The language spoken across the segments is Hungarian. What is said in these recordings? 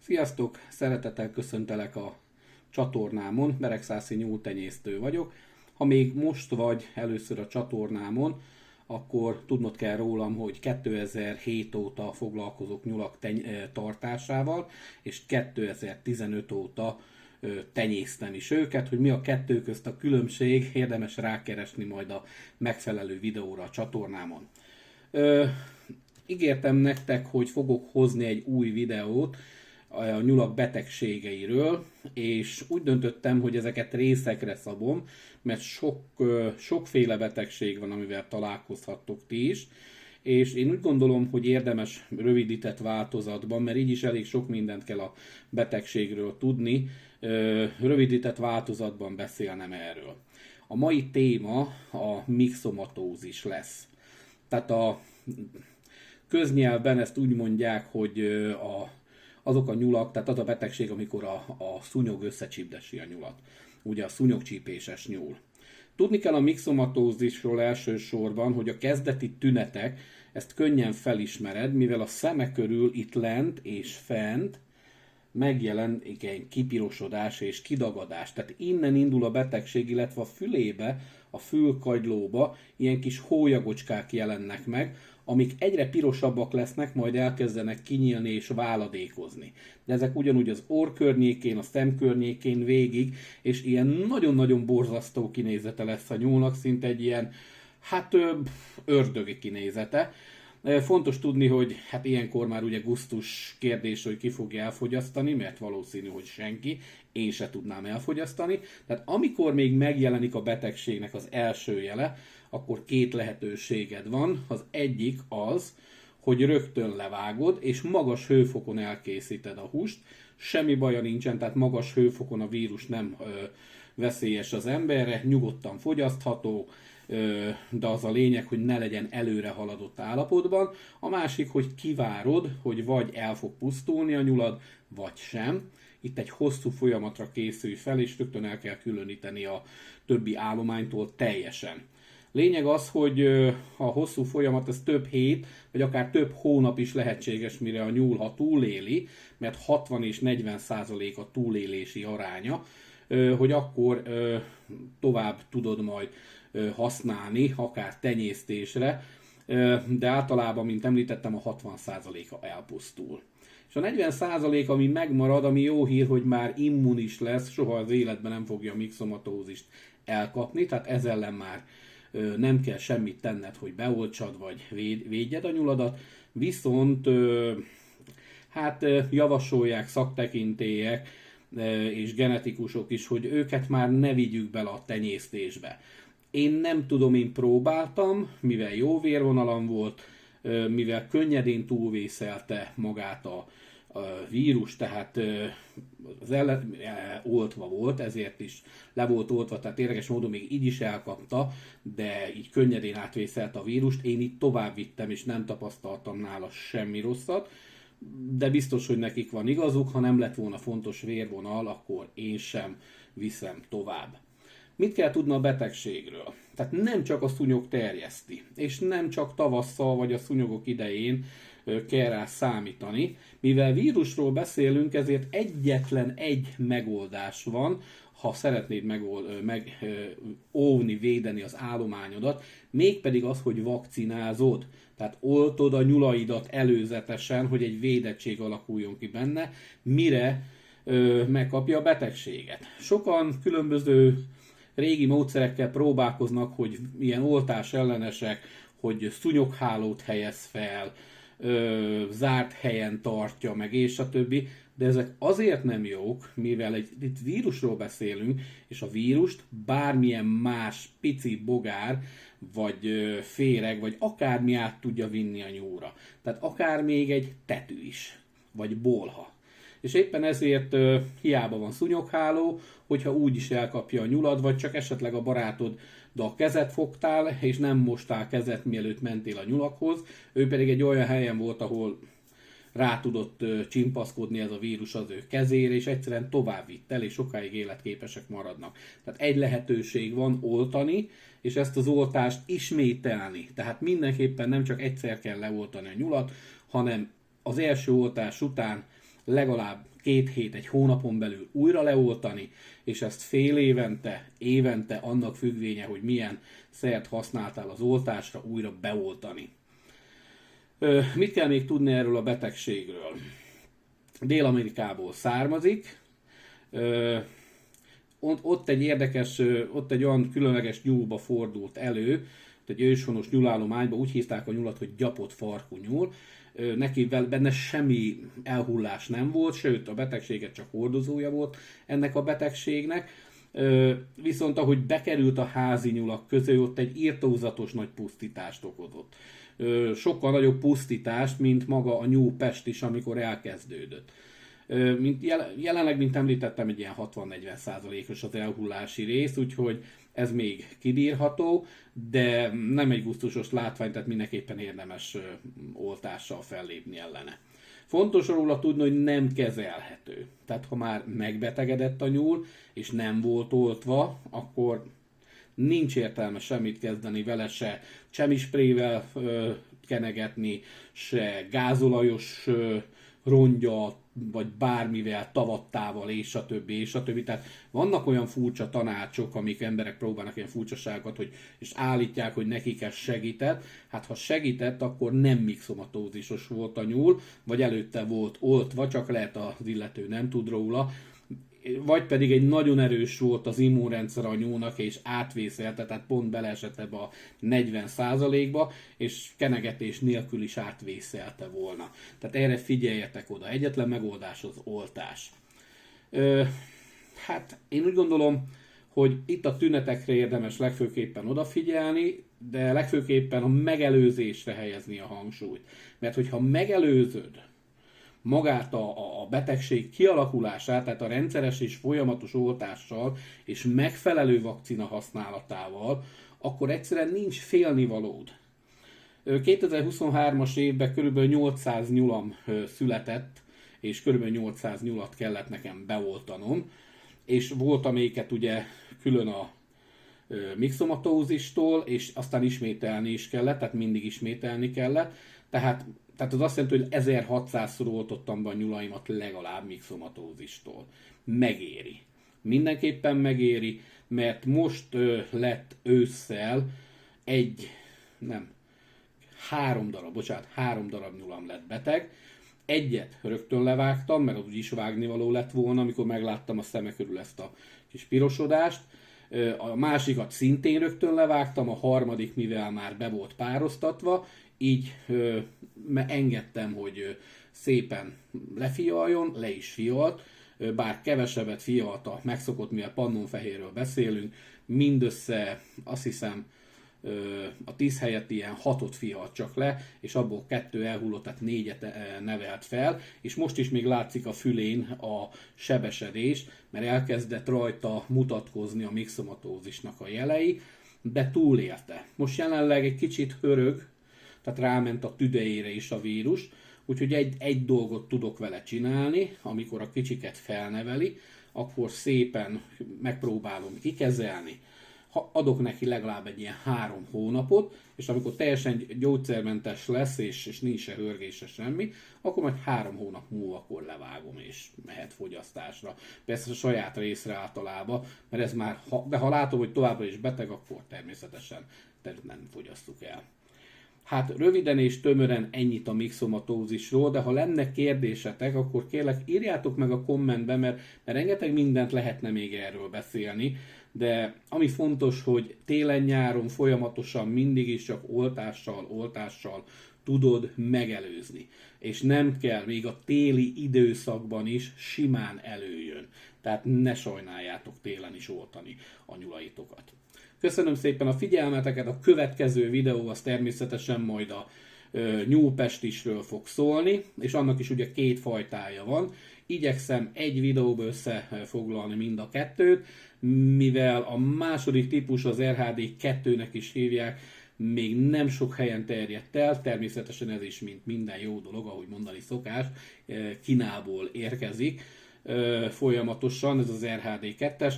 Sziasztok! Szeretettel köszöntelek a csatornámon, Beregszászi nyúltenyésztő vagyok. Ha még most vagy először a csatornámon, akkor tudnod kell rólam, hogy 2007 óta foglalkozok nyulak tartásával, és 2015 óta tenyésztem is őket. Hogy mi a kettő közt a különbség, érdemes rákeresni majd a megfelelő videóra a csatornámon. Ígértem nektek, hogy fogok hozni egy új videót a nyulak betegségeiről, és úgy döntöttem, hogy ezeket részekre szabom, mert sokféle betegség van, amivel találkozhattok ti is, és én úgy gondolom, hogy érdemes rövidített változatban, mert így is elég sok mindent kell a betegségről tudni, rövidített változatban beszélnem erről. A mai téma a mixomatózis lesz. Tehát a köznyelvben ezt úgy mondják, hogy azok a nyulak, tehát az a betegség, amikor a szúnyog összecsípdesi a nyulat. Ugye a szúnyogcsípéses nyúl. Tudni kell a mixomatózisról elsősorban, hogy a kezdeti tünetek, ezt könnyen felismered, mivel a szeme körül itt lent és fent megjelenik egy kipirosodás és kidagadás. Tehát innen indul a betegség, illetve a fülébe, a fülkagylóba ilyen kis hólyagocskák jelennek meg, amik egyre pirosabbak lesznek, majd elkezdenek kinyílni és váladékozni. De ezek ugyanúgy az orr környékén, a szem környékén végig, és ilyen nagyon-nagyon borzasztó kinézete lesz a nyúlnak, szinte egy ilyen, ördögi kinézete. Fontos tudni, hogy hát ilyenkor már ugye gusztus kérdés, hogy ki fogja elfogyasztani, mert valószínű, hogy senki, én se tudnám elfogyasztani. Tehát amikor még megjelenik a betegségnek az első jele, akkor két lehetőséged van. Az egyik az, hogy rögtön levágod, és magas hőfokon elkészíted a húst. Semmi baja nincsen, tehát magas hőfokon a vírus nem veszélyes az emberre, nyugodtan fogyasztható, de az a lényeg, hogy ne legyen előre haladott állapotban. A másik, hogy kivárod, hogy vagy el fog pusztulni a nyulad, vagy sem. Itt egy hosszú folyamatra készülj fel, és rögtön el kell különíteni a többi állománytól teljesen. Lényeg az, hogy a hosszú folyamat, ez több hét, vagy akár több hónap is lehetséges, mire a nyúl, ha túléli, mert 60 és 40% a túlélési aránya, hogy akkor tovább tudod majd használni, akár tenyésztésre, de általában, mint említettem, a 60%-a elpusztul. És a 40% ami megmarad, ami jó hír, hogy már immunis lesz, soha az életben nem fogja a mixomatózist elkapni, tehát ez ellen már nem kell semmit tenned, hogy beoltsad, vagy védjed a nyuladat, viszont javasolják szaktekintélyek és genetikusok is, hogy őket már ne vigyük bele a tenyésztésbe. Én nem tudom, én próbáltam, mivel jó vérvonalam volt, mivel könnyedén túlvészelte magát a vírus, tehát oltva volt, ezért is le volt oltva, tehát érdekes módon még így is elkapta, de így könnyedén átvészelte a vírust. Én itt tovább vittem, és nem tapasztaltam nála semmi rosszat, de biztos, hogy nekik van igazuk, ha nem lett volna fontos vérvonal, akkor én sem viszem tovább. Mit kell tudni a betegségről? Tehát nem csak a szúnyog terjeszti, és nem csak tavasszal vagy a szúnyogok idején kell rá számítani. Mivel vírusról beszélünk, ezért egyetlen egy megoldás van, ha szeretnéd megóvni, védeni az állományodat, mégpedig az, hogy vakcinázod. Tehát oltod a nyulaidat előzetesen, hogy egy védettség alakuljon ki benne, mire megkapja a betegséget. Sokan különböző régi módszerekkel próbálkoznak, hogy ilyen oltás ellenesek, hogy szúnyoghálót helyez fel, zárt helyen tartja meg, és a többi, de ezek azért nem jók, mivel itt vírusról beszélünk, és a vírust bármilyen más pici bogár, vagy féreg, vagy akármi át tudja vinni a nyúlra. Tehát akár még egy tetű is, vagy bolha. És éppen ezért hiába van szúnyogháló, hogyha úgy is elkapja a nyulad, vagy csak esetleg a barátod, de a kezet fogtál, és nem mostál kezet, mielőtt mentél a nyulakhoz, ő pedig egy olyan helyen volt, ahol rá tudott csimpaszkodni ez a vírus az ő kezére, és egyszerűen tovább vitt el, és sokáig életképesek maradnak. Tehát egy lehetőség van, oltani, és ezt az oltást ismételni. Tehát mindenképpen nem csak egyszer kell leoltani a nyulat, hanem az első oltás után legalább 2 hét, egy hónapon belül újra leoltani, és ezt fél évente annak függvénye, hogy milyen szert használtál az oltásra, újra beoltani. Mit kell még tudni erről a betegségről? Dél-Amerikából származik, ott egy olyan különleges nyúlba fordult elő, egy őshonos nyulállományba, úgy hívták a nyulat, hogy gyapott farkú nyúl. Neki benne semmi elhullás nem volt, sőt a betegséget csak hordozója volt ennek a betegségnek. Viszont ahogy bekerült a házi nyulak közé, ott egy irtózatos nagy pusztítást okozott. Sokkal nagyobb pusztítást, mint maga a nyúlpest is, amikor elkezdődött. Jelenleg, mint említettem, egy ilyen 60-40%-os az elhullási rész, úgyhogy ez még kibírható, de nem egy gusztusos látvány, tehát mindenképpen érdemes oltással fellépni ellene. Fontos róla tudni, hogy nem kezelhető. Tehát ha már megbetegedett a nyúl, és nem volt oltva, akkor nincs értelme semmit kezdeni vele, se csemisprével kenegetni, se gázolajos rongyal, vagy bármivel, tavattával, és a többi. Tehát vannak olyan furcsa tanácsok, amik emberek próbálnak ilyen furcsaságokat, és állítják, hogy nekik ez segített. Hát ha segített, akkor nem mixomatózisos volt a nyúl, vagy előtte volt oltva, csak lehet az illető nem tud róla, vagy pedig egy nagyon erős volt az immunrendszer a nyúlnak, és átvészelte, tehát pont beleesett ebbe a 40%-ba, és kenegetés nélkül is átvészelte volna. Tehát erre figyeljetek oda. Egyetlen megoldás az oltás. Hát én úgy gondolom, hogy itt a tünetekre érdemes legfőképpen odafigyelni, de legfőképpen a megelőzésre helyezni a hangsúlyt. Mert hogyha megelőzöd magát a betegség kialakulását, tehát a rendszeres és folyamatos oltással és megfelelő vakcina használatával, akkor egyszerűen nincs félnivalód. 2023-as évben kb. 800 nyulam született, és kb. 800 nyulat kellett nekem beoltanom, és volt amelyiket ugye külön a mixomatózistól, és aztán ismételni is kellett, tehát mindig ismételni kellett, tehát az azt jelenti, hogy 1600-szor oltottam be a nyulaimat legalább mixomatózistól. Megéri. Mindenképpen megéri, mert most lett ősszel három darab nyulam lett beteg. Egyet rögtön levágtam, mert az úgyis vágnivaló lett volna, amikor megláttam a szeme körül ezt a kis pirosodást. A másikat szintén rögtön levágtam, a harmadik, mivel már be volt pároztatva, így engedtem, hogy szépen lefialjon, le is fialt, bár kevesebbet fialt a megszokott, mivel pannonfehérről beszélünk, mindössze azt hiszem a 10 helyett ilyen 6-ot fialt csak le, és abból 2 elhullott, tehát 4-et nevelt fel, és most is még látszik a fülén a sebesedés, mert elkezdett rajta mutatkozni a mixomatózisnak a jelei, de túlélte. Most jelenleg egy kicsit hörög, tehát ráment a tüdejére is a vírus, úgyhogy egy dolgot tudok vele csinálni, amikor a kicsiket felneveli, akkor szépen megpróbálom kikezelni, adok neki legalább egy ilyen 3 hónapot, és amikor teljesen gyógyszermentes lesz, és nincs se hörgése semmi, akkor majd 3 hónap múlva akkor levágom, és mehet fogyasztásra. Persze a saját részre általában, mert ez már, de ha látom, hogy továbbra is beteg, akkor természetesen nem fogyasztuk el. Hát röviden és tömören ennyit a mixomatózisról, de ha lenne kérdésetek, akkor kérlek írjátok meg a kommentbe, mert rengeteg mindent lehetne még erről beszélni, de ami fontos, hogy télen-nyáron folyamatosan mindig is csak oltással tudod megelőzni. És nem kell, még a téli időszakban is simán előjön. Tehát ne sajnáljátok télen is oltani a nyulaitokat. Köszönöm szépen a figyelmeteket, a következő videó az természetesen majd a nyúlpestisről fog szólni, és annak is ugye 2 fajtája van. Igyekszem egy videóba összefoglalni mind a 2-t, mivel a második típus az RHD2-nek is hívják, még nem sok helyen terjedt el, természetesen ez is, mint minden jó dolog, ahogy mondani szokás, Kínából érkezik folyamatosan, ez az RHD2-es,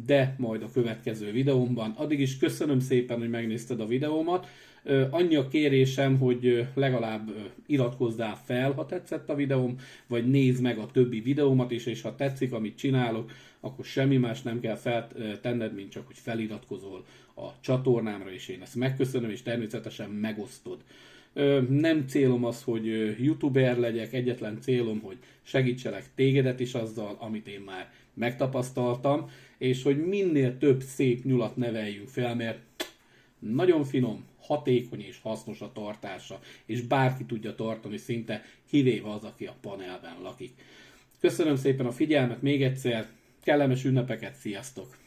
de majd a következő videómban. Addig is köszönöm szépen, hogy megnézted a videómat. Annyi a kérésem, hogy legalább iratkozzál fel, ha tetszett a videóm, vagy nézd meg a többi videómat is, és ha tetszik, amit csinálok, akkor semmi más nem kell feltenned, mint csak, hogy feliratkozol a csatornámra, és én ezt megköszönöm, és természetesen megosztod. Nem célom az, hogy youtuber legyek, egyetlen célom, hogy segítselek tégedet is azzal, amit én már megtapasztaltam, és hogy minél több szép nyulat neveljünk fel, mert nagyon finom, hatékony és hasznos a tartása, és bárki tudja tartani szinte, kivéve az, aki a panelben lakik. Köszönöm szépen a figyelmet még egyszer, kellemes ünnepeket, sziasztok!